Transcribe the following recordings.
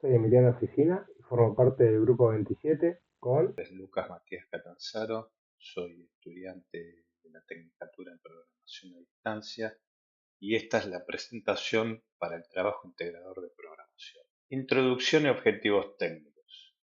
Soy Emiliano Oficina y formo parte del grupo 27 con... Es Lucas Matías Catanzaro, soy estudiante de la Tecnicatura en Programación a Distancia y esta es la presentación para el trabajo integrador de programación. Introducción y objetivos técnicos.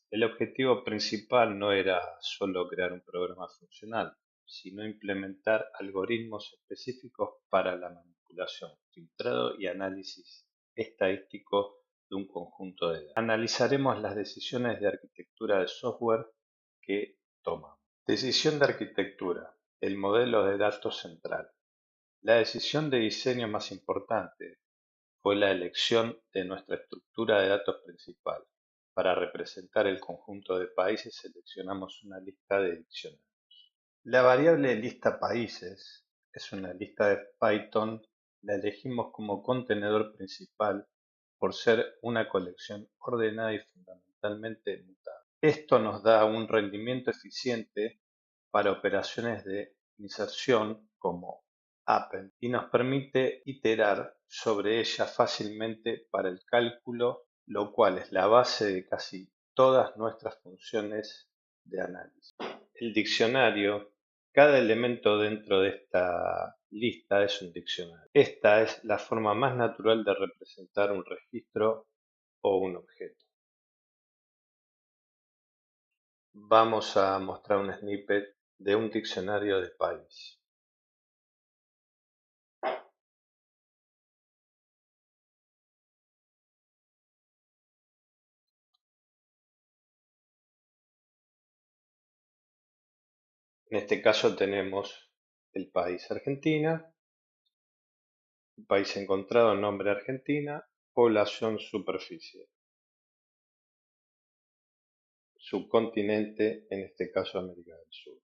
El objetivo principal no era solo crear un programa funcional, sino implementar algoritmos específicos para la manipulación, filtrado y análisis estadístico de un conjunto de datos. Analizaremos las decisiones de arquitectura de software que tomamos. Decisión de arquitectura. El modelo de datos central. La decisión de diseño más importante fue la elección de nuestra estructura de datos principal. Para representar el conjunto de países seleccionamos una lista de diccionarios. La variable lista países es una lista de Python. La elegimos como contenedor principal por ser una colección ordenada y fundamentalmente mutable. Esto nos da un rendimiento eficiente para operaciones de inserción como append y nos permite iterar sobre ella fácilmente para el cálculo, lo cual es la base de casi todas nuestras funciones de análisis. El diccionario. Cada elemento dentro de esta lista es un diccionario. Esta es la forma más natural de representar un registro o un objeto. Vamos a mostrar un snippet de un diccionario de país. En este caso tenemos el país Argentina, el país encontrado, nombre Argentina, población, superficie, subcontinente, en este caso América del Sur.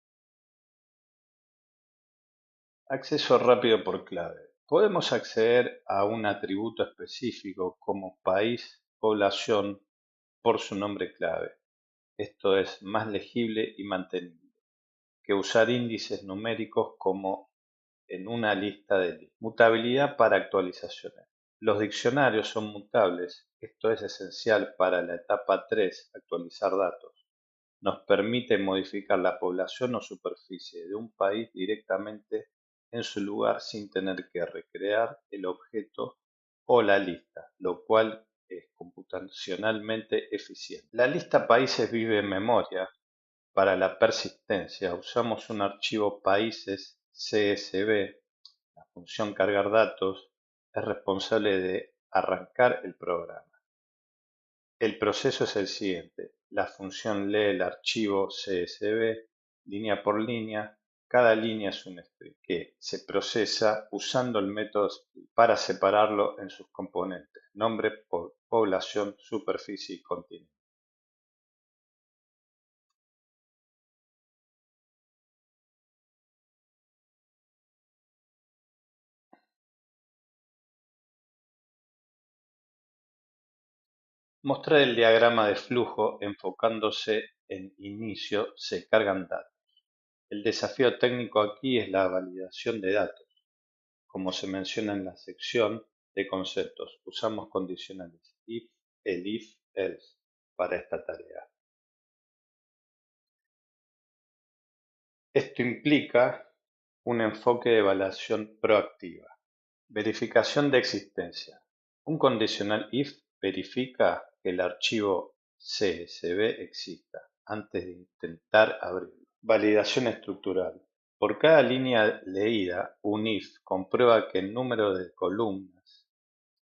Acceso rápido por clave. Podemos acceder a un atributo específico como país, población, por su nombre clave. Esto es más legible y mantenible que usar índices numéricos como en una lista de listas. Mutabilidad para actualizaciones. Los diccionarios son mutables. Esto es esencial para la etapa 3, actualizar datos. Nos permite modificar la población o superficie de un país directamente en su lugar sin tener que recrear el objeto o la lista, lo cual es computacionalmente eficiente. La lista países vive en memoria. Para la persistencia usamos un archivo países CSV. La función cargar datos es responsable de arrancar el programa. El proceso es el siguiente: la función lee el archivo CSV línea por línea. Cada línea es un string que se procesa usando el método split para separarlo en sus componentes: nombre, población, superficie y continente. Mostrar el diagrama de flujo enfocándose en inicio se cargan datos. El desafío técnico aquí es la validación de datos. Como se menciona en la sección de conceptos, usamos condicionales if, elif, else para esta tarea. Esto implica un enfoque de evaluación proactiva. Verificación de existencia. Un condicional if verifica que el archivo CSV exista antes de intentar abrirlo. Validación estructural. Por cada línea leída, un if comprueba que el número de columnas,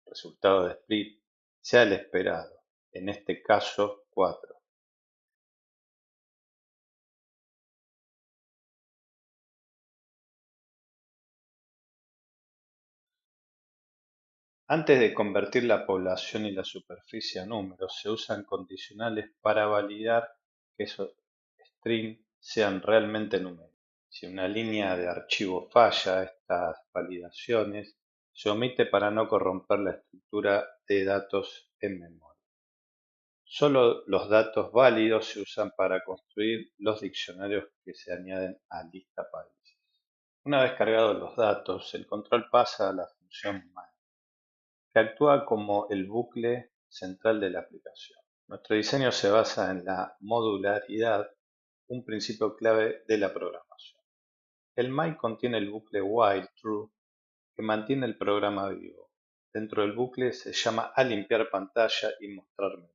resultado de split, sea el esperado, en este caso 4. Antes de convertir la población y la superficie a números, se usan condicionales para validar que esos strings sean realmente números. Si una línea de archivo falla, estas validaciones se omite para no corromper la estructura de datos en memoria. Solo los datos válidos se usan para construir los diccionarios que se añaden a lista países. Una vez cargados los datos, el control pasa a la función main, que actúa como el bucle central de la aplicación. Nuestro diseño se basa en la modularidad, un principio clave de la programación. El MAI contiene el bucle while true que mantiene el programa vivo. Dentro del bucle se llama a limpiar pantalla y mostrar menú.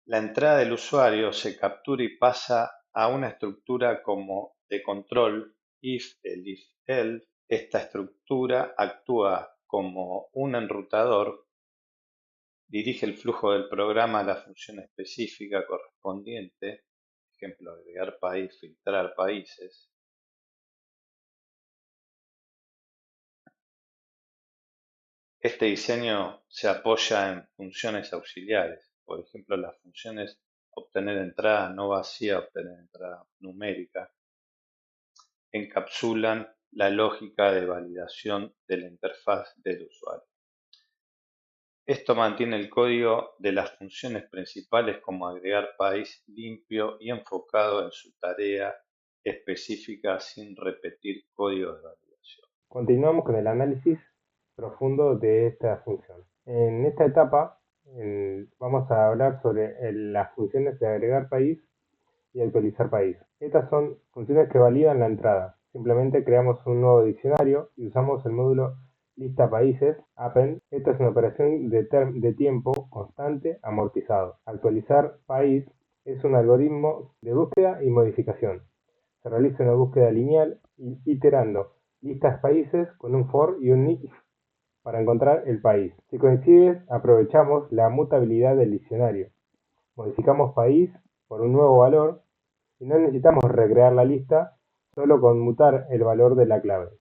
La entrada del usuario se captura y pasa a una estructura como de control if, elif, else. Esta estructura actúa como un enrutador, dirige el flujo del programa a la función específica correspondiente, ejemplo, agregar país, filtrar países. Este diseño se apoya en funciones auxiliares, por ejemplo, las funciones obtener entrada no vacía, obtener entrada numérica, encapsulan la lógica de validación de la interfaz del usuario. Esto mantiene el código de las funciones principales como agregar país limpio y enfocado en su tarea específica sin repetir código de validación. Continuamos con el análisis profundo de esta función. En esta etapa vamos a hablar sobre las funciones de agregar país y actualizar país. Estas son funciones que validan la entrada. Simplemente creamos un nuevo diccionario y usamos el módulo lista países append. Esta es una operación de tiempo constante amortizado. Actualizar país es un algoritmo de búsqueda y modificación. Se realiza una búsqueda lineal iterando listas países con un for y un if para encontrar el país. Si coincide, aprovechamos la mutabilidad del diccionario. Modificamos país por un nuevo valor y no necesitamos recrear la lista, solo con mutar el valor de la clave.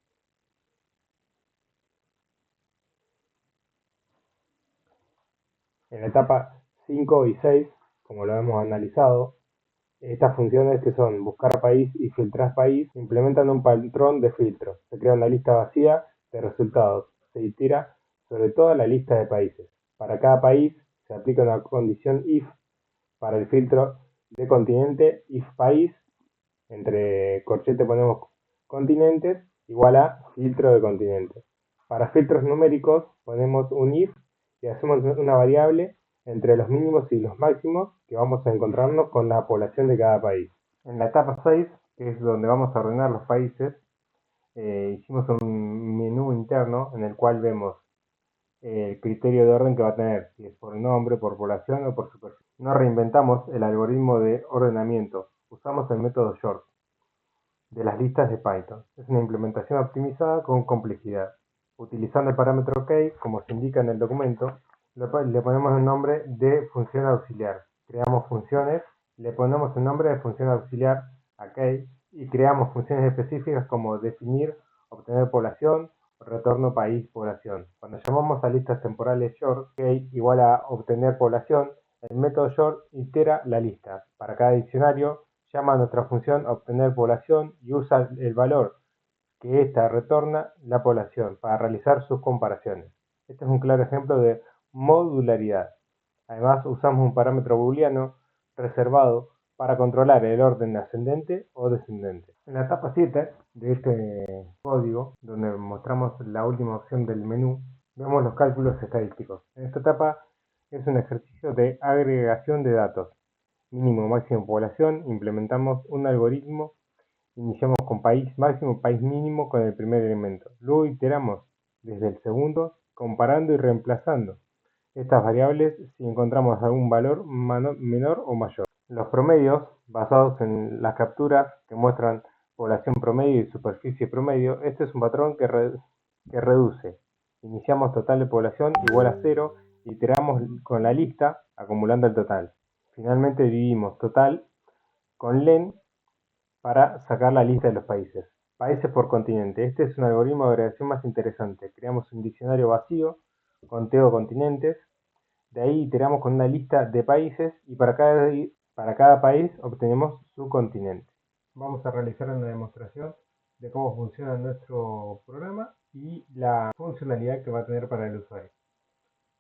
En la etapa 5 y 6, como lo hemos analizado, estas funciones que son buscar país y filtrar país implementan un patrón de filtro. Se crea una lista vacía de resultados. Se itera sobre toda la lista de países. Para cada país se aplica una condición if. Para el filtro de continente, if país, entre corchete ponemos continentes, igual a filtro de continente. Para filtros numéricos ponemos un if y hacemos una variable entre los mínimos y los máximos que vamos a encontrarnos con la población de cada país. En la etapa 6, que es donde vamos a ordenar los países, hicimos un menú interno en el cual vemos el criterio de orden que va a tener, si es por nombre, por población o por superficie. No reinventamos el algoritmo de ordenamiento, usamos el método short de las listas de Python. Es una implementación optimizada con complejidad. Utilizando el parámetro key, como se indica en el documento, le ponemos el nombre de función auxiliar. Creamos funciones, le ponemos el nombre de función auxiliar a key y creamos funciones específicas como definir, obtener población, retorno país población. Cuando llamamos a listas temporales short, key igual a obtener población, el método short itera la lista. Para cada diccionario, llama a nuestra función obtener población y usa el valor que ésta retorna la población para realizar sus comparaciones. Este es un claro ejemplo de modularidad. Además, usamos un parámetro booleano reservado para controlar el orden ascendente o descendente. En la etapa 7 de este código, donde mostramos la última opción del menú, vemos los cálculos estadísticos. En esta etapa es un ejercicio de agregación de datos. Mínimo, máximo, población. Implementamos un algoritmo. Iniciamos con país máximo, país mínimo con el primer elemento. Luego iteramos desde el segundo, comparando y reemplazando estas variables si encontramos algún valor menor o mayor. Los promedios, basados en las capturas que muestran población promedio y superficie promedio, este es un patrón que reduce. Iniciamos total de población igual a 0, iteramos con la lista acumulando el total. Finalmente dividimos total con len para sacar la lista de los países. Países por continente. Este es un algoritmo de agregación más interesante. Creamos un diccionario vacío, conteo continentes. De ahí iteramos con una lista de países y para cada país obtenemos su continente. Vamos a realizar una demostración de cómo funciona nuestro programa y la funcionalidad que va a tener para el usuario.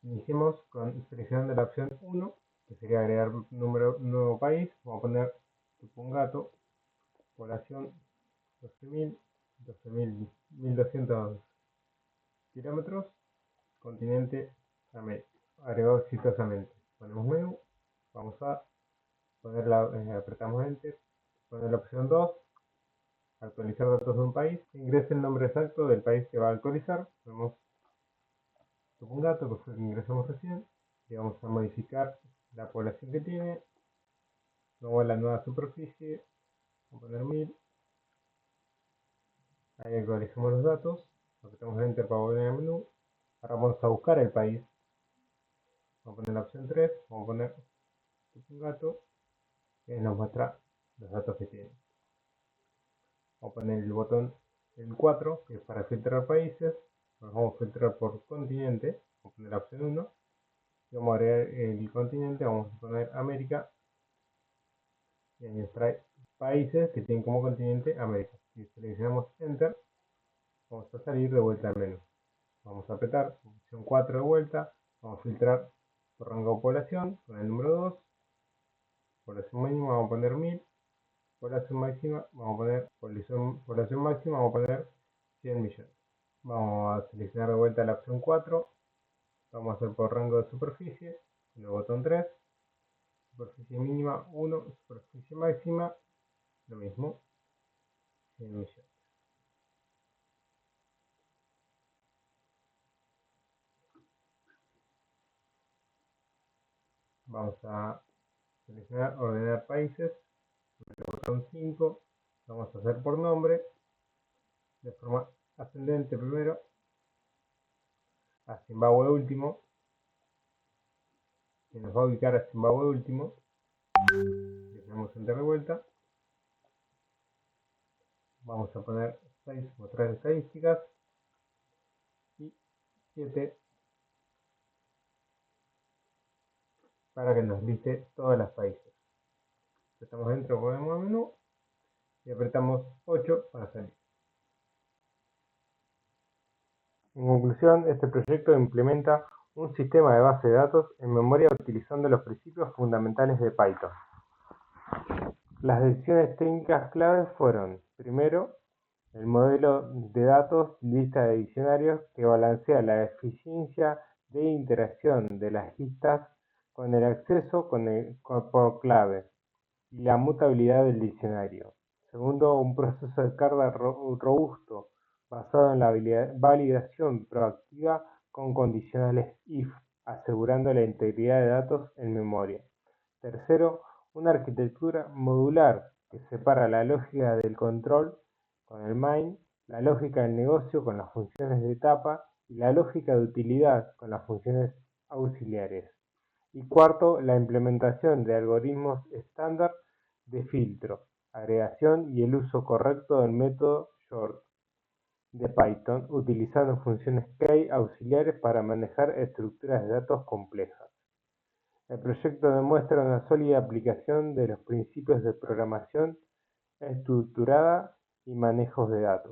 Iniciemos seleccionando la opción 1, que sería agregar nuevo país. Vamos a poner gato, población 12.000, 1.200 kilómetros, continente América, agregado exitosamente. vamos a poner apretamos Enter, poner la opción 2, actualizar datos de un país, ingrese el nombre exacto del país que va a actualizar, ponemos un dato que fue el que ingresamos recién, y vamos a modificar la población que tiene, luego la nueva superficie, vamos a poner 1000, ahí actualizamos los datos, apretamos Enter para volver al menú, ahora vamos a buscar el país, vamos a poner la opción 3, vamos a poner un gato, que nos muestra los datos que tiene. Vamos a poner el botón el 4, que es para filtrar países, nos vamos a filtrar por continente, vamos a poner la opción 1, y vamos a agregar el continente, vamos a poner América, y ahí nos trae países que tienen como continente América. Si seleccionamos Enter, vamos a salir de vuelta al menú. Vamos a apretar opción 4 de vuelta, vamos a filtrar por rango de población, con el número 2, población mínima vamos a poner 1000, población máxima vamos a poner, población máxima vamos a poner 100 millones. Vamos a seleccionar de vuelta la opción 4, vamos a hacer por rango de superficie, con el botón 3, superficie mínima 1, superficie máxima, lo mismo, 100 millones. Vamos a seleccionar ordenar países, con el botón 5, vamos a hacer por nombre, de forma ascendente primero, a Zimbabue último, que nos va a ubicar a Zimbabue último, presionamos Enter de vuelta, vamos a poner 6 mostrar estadísticas y 7 para que nos liste todos los países. Apretamos dentro, volvemos al menú y apretamos 8 para salir. En conclusión, este proyecto implementa un sistema de base de datos en memoria utilizando los principios fundamentales de Python. Las decisiones técnicas claves fueron, primero, el modelo de datos lista de diccionarios que balancea la eficiencia de interacción de las listas con el acceso por clave y la mutabilidad del diccionario. Segundo, un proceso de carga robusto basado en la validación proactiva con condicionales if, asegurando la integridad de datos en memoria. Tercero, una arquitectura modular que separa la lógica del control con el main, la lógica del negocio con las funciones de etapa y la lógica de utilidad con las funciones auxiliares. Y cuarto, la implementación de algoritmos estándar de filtro, agregación y el uso correcto del método short de Python, utilizando funciones key auxiliares para manejar estructuras de datos complejas. El proyecto demuestra una sólida aplicación de los principios de programación estructurada y manejos de datos.